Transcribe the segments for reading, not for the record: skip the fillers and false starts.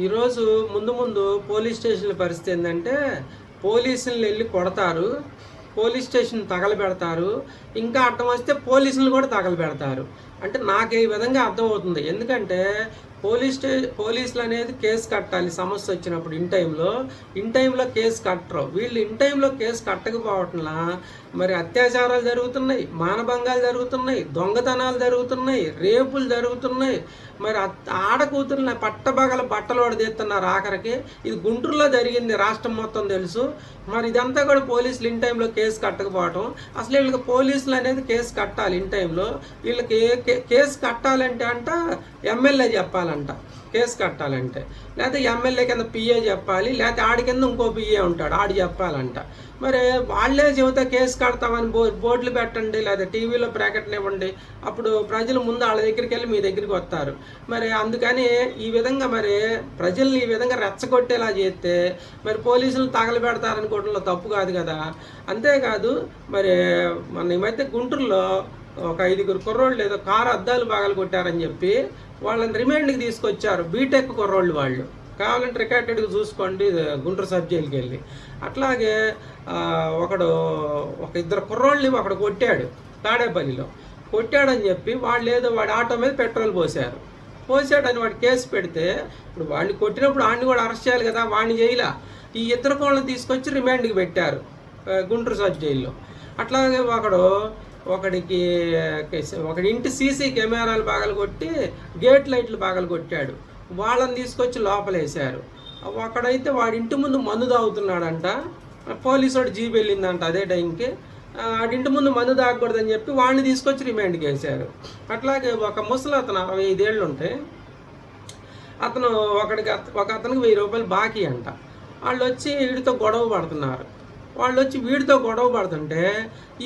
ఈరోజు ముందు ముందు పోలీస్ స్టేషన్ల పరిస్థితి ఏంటంటే పోలీసులను వెళ్ళి కొడతారు, పోలీస్ స్టేషన్ తగలబెడతారు, ఇంకా అర్థం వస్తే పోలీసులు కూడా తగలబెడతారు. అంటే నాకు ఈ విధంగా అర్థమవుతుంది. ఎందుకంటే పోలీసులు అనేది కేసు కట్టాలి సమస్య వచ్చినప్పుడు ఇన్ టైంలో కేసు కట్టరు. వీళ్ళు ఇన్ టైంలో కేసు కట్టకపోవటంలా మరి అత్యాచారాలు జరుగుతున్నాయి, మానభంగాలు జరుగుతున్నాయి, దొంగతనాలు జరుగుతున్నాయి, రేపులు జరుగుతున్నాయి. మరి ఆడకూతురుని పట్టబగల బట్టలు తీస్తున్నారు ఆఖరికి. ఇది గుంటూరులో జరిగింది, రాష్ట్రం మొత్తం తెలుసు. మరి ఇదంతా కూడా పోలీసులు ఇన్ టైంలో కేసు కట్టకపోవటం. అసలు వీళ్ళకి పోలీసులు అనేది కేసు కట్టాలి ఇన్ టైంలో. వీళ్ళకి కేసు కట్టాలంటే ఎమ్మెల్యే చెప్పాలంట కేసు కట్టాలంటే, లేకపోతే ఎమ్మెల్యే కింద పిఏ చెప్పాలి, లేకపోతే ఆడి కింద ఇంకో పిఏ ఉంటాడు ఆడు చెప్పాలంట. మరి వాళ్ళే చెబితే కేసు కడతామని బోర్డులు పెట్టండి, లేదా టీవీలో ప్రకటన ఇవ్వండి. అప్పుడు ప్రజలు ముందు వాళ్ళ దగ్గరికి వెళ్ళి మీ దగ్గరికి వస్తారు. మరి అందుకని ఈ విధంగా మరి ప్రజల్ని ఈ విధంగా రెచ్చగొట్టేలా చేస్తే మరి పోలీసులు తగలబెడతారనుకోవడంలో తప్పు కాదు కదా. అంతేకాదు మరి మన ఈ మధ్య గుంటూరులో ఒక 5 కుర్రోళ్ళు ఏదో కారు అద్దాలు బాగాలు కొట్టారని చెప్పి వాళ్ళని రిమాండ్కి తీసుకొచ్చారు. బీటెక్ కుర్రోళ్ళు వాళ్ళు, కావాలంటే రికార్డెడ్గా చూసుకోండి గుంటూరు సబ్ జైలుకి వెళ్ళి. అట్లాగే ఒక 2 కుర్రోళ్ళని ఒకడు కొట్టాడు తాడేపల్లిలో. కొట్టాడని చెప్పి వాడి ఆటో మీద పెట్రోల్ పోసాడని వాడు కేసు పెడితే, ఇప్పుడు వాడిని కొట్టినప్పుడు వాడిని కూడా అరెస్ట్ చేయాలి కదా, వాడిని చేయలా. ఈ 2 కోళ్ళని తీసుకొచ్చి రిమాండ్కి పెట్టారు గుంటూరు సబ్ జైల్లో. అట్లాగే ఒకడి ఇంటి సీసీ కెమెరాలు బాగలు కొట్టి గేట్ లైట్లు బాగలు కొట్టాడు. వాళ్ళని తీసుకొచ్చి లోపలేశారు. ఒకడైతే వాడి ఇంటి ముందు మందు తాగుతున్నాడంట. పోలీసు వాడు జీప్ వెళ్ళిందంట అదే టైంకి. వాడింటి ముందు మందు తాగకూడదని చెప్పి వాడిని తీసుకొచ్చి రిమాండ్కి వేశారు. అట్లాగే ఒక ముసలి అతను 65 ఏళ్ళు ఉంటే అతను అతనికి 1000 రూపాయలు బాకీ అంట. వాళ్ళు వచ్చి వీడితో గొడవ పడుతున్నారు. వీడితో గొడవ పడుతుంటే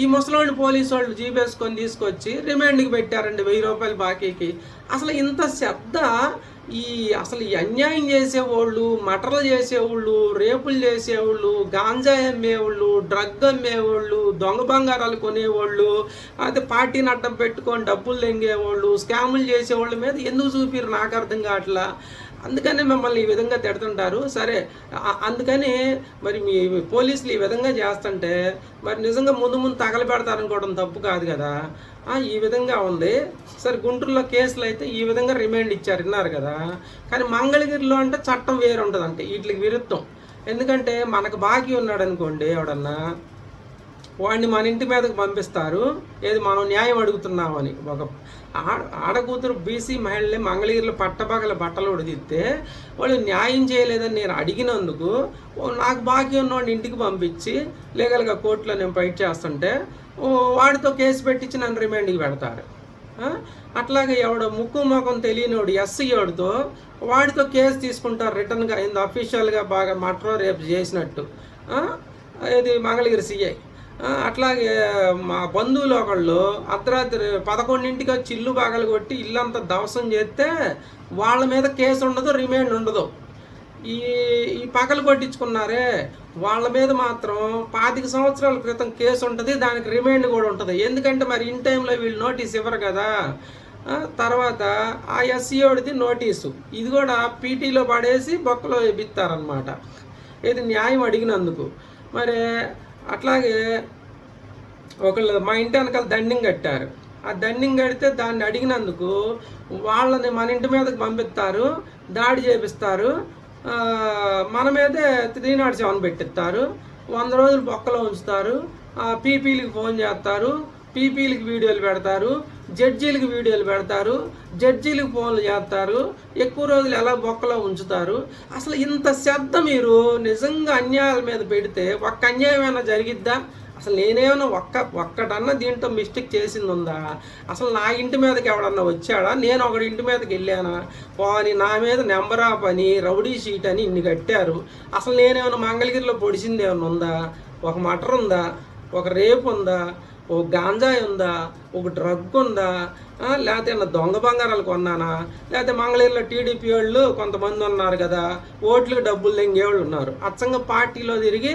ఈ ముసలోని పోలీసు వాళ్ళు జీపేసుకొని తీసుకొచ్చి రిమాండ్కి పెట్టారండి 1000 రూపాయలు బాకీకి. అసలు ఇంత శ్రద్ధ అసలు ఈ అన్యాయం చేసేవాళ్ళు, మటర్లు చేసేవాళ్ళు, రేపులు చేసేవాళ్ళు, గాంజా అమ్మేవాళ్ళు, డ్రగ్ అమ్మేవాళ్ళు, దొంగ బంగారాలు కొనేవాళ్ళు, అయితే పార్టీని అడ్డం పెట్టుకొని డబ్బులు లెంగేవాళ్ళు, స్కాములు చేసేవాళ్ళ మీద ఎందుకు చూపిరు నాకు అర్థం కావట్లా. అందుకనే మిమ్మల్ని ఈ విధంగా తిడుతుంటారు. సరే, అందుకని మరి మీ పోలీసులు ఈ విధంగా చేస్తుంటే మరి నిజంగా ముందు తగలబెడతారనుకోవడం తప్పు కాదు కదా. ఈ విధంగా ఉంది. సరే, గుంటూరులో కేసులు అయితే ఈ విధంగా రిమాండ్ ఇచ్చారు, విన్నారు కదా. కానీ మంగళగిరిలో అంటే చట్టం వేరు ఉంటుంది, అంటే వీటికి విరుద్ధం. ఎందుకంటే మనకు బాకీ ఉన్నాడు అనుకోండి ఎవడన్నా, వాడిని మన ఇంటి మీదకి పంపిస్తారు. ఏది మనం న్యాయం అడుగుతున్నామని. ఒక ఆడకూతురు బీసీ మహిళని మంగళగిరిలో పట్టబగల బట్టలు ఉడిదిస్తే వాళ్ళు న్యాయం చేయలేదని నేను అడిగినందుకు నాకు బాకీ ఉన్నవాడిని ఇంటికి పంపించి లీగల్గా కోర్టులో నేను ఫైట్ చేస్తుంటే వాడితో కేసు పెట్టించి నన్ను రిమాండ్కి పెడతారు. అట్లాగే ముక్కు మొఖం తెలియనివాడు ఎస్సీ వాడితో కేసు తీసుకుంటారు రిటర్న్గా, అయింది అఫీషియల్గా బాగా మట్రో రేపు చేసినట్టు. ఇది మంగళగిరి సిఐ. అట్లాగే మా బంధువులు ఒకళ్ళు అర్ధరాత్రి 11ంటికి వచ్చి ఇల్లు బాగలు కొట్టి ఇల్లంతా ధ్వంసం చేస్తే వాళ్ళ మీద కేసు ఉండదు, రిమాండ్ ఉండదు. ఈ పగలు కొట్టించుకున్నారే వాళ్ళ మీద మాత్రం 25 సంవత్సరాల క్రితం కేసు ఉంటుంది, దానికి రిమాండ్ కూడా ఉంటుంది. ఎందుకంటే మరి ఇన్ టైంలో వీళ్ళు నోటీస్ ఇవ్వరు కదా. తర్వాత ఆ ఎస్సీఓడిది నోటీసు, ఇది కూడా పీటీలో పడేసి బొక్కలో బిత్తారనమాట, ఇది న్యాయం అడిగినందుకు. మరి అట్లాగే ఒకళ్ళు మా ఇంటి వెనకాల దండింగ్ కట్టారు. ఆ దండింగ్ కడితే దాన్ని అడిగినందుకు వాళ్ళని మన ఇంటి మీదకి పంపిస్తారు, దాడి చేపిస్తారు, మన మీదే 307 పెట్టిస్తారు, 100 రోజులు బొక్కలో ఉంచుతారు, పీపీలకి ఫోన్ చేస్తారు, పీపీలకి వీడియోలు పెడతారు, జడ్జీలకు వీడియోలు పెడతారు, జడ్జీలకు ఫోన్లు చేస్తారు, ఎక్కువ రోజులు ఎలా బొక్కలో ఉంచుతారు. అసలు ఇంత శ్రద్ధ మీరు నిజంగా అన్యాయాల మీద పెడితే ఒక్క అన్యాయమైనా జరిగిద్దా? అసలు నేనేమైనా ఒక్కటన్నా దీంట్లో మిస్టేక్ చేసింది ఉందా? అసలు నా ఇంటి మీదకి ఎవడన్నా వచ్చాడా? నేను ఒకటి ఇంటి మీదకి వెళ్ళానా? పోని నా మీద నెంబర్ ఆఫ్ అని, రౌడీ షీట్ అని ఇన్ని కట్టారు. అసలు నేనేమైనా మంగళగిరిలో పొడిచింది ఏమైనా ఉందా? ఒక మటర్ ఉందా? ఒక రేపు ఉందా? ఓ గాంజాయి ఉందా, ఒక డ్రగ్ ఉందా, లేకపోతే ఏమన్నా దొంగ బంగారాలు కొన్నానా, లేకపోతే మంగళగిరిలో టీడీపీ వాళ్ళు కొంతమంది ఉన్నారు కదా, ఓట్లకు డబ్బులు తెంగేవాళ్ళు ఉన్నారు. అచ్చంగా పార్టీలో తిరిగి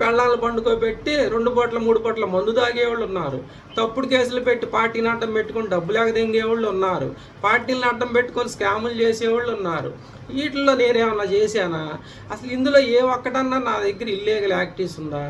పెళ్ళాలను పండుకోబెట్టి 2 పూట్ల 3 పూట్ల మందు తాగేవాళ్ళు ఉన్నారు. తప్పుడు కేసులు పెట్టి పార్టీని అడ్డం పెట్టుకొని డబ్బులు ఎగదెంగేవాళ్ళు ఉన్నారు. పార్టీలను అడ్డం పెట్టుకొని స్కాములు చేసేవాళ్ళు ఉన్నారు. వీటిల్లో నేనేమన్నా చేశానా? అసలు ఇందులో ఏ ఒక్కటన్నా నా దగ్గర ఇల్లీగల్ యాక్టివిటీస్ ఉందా?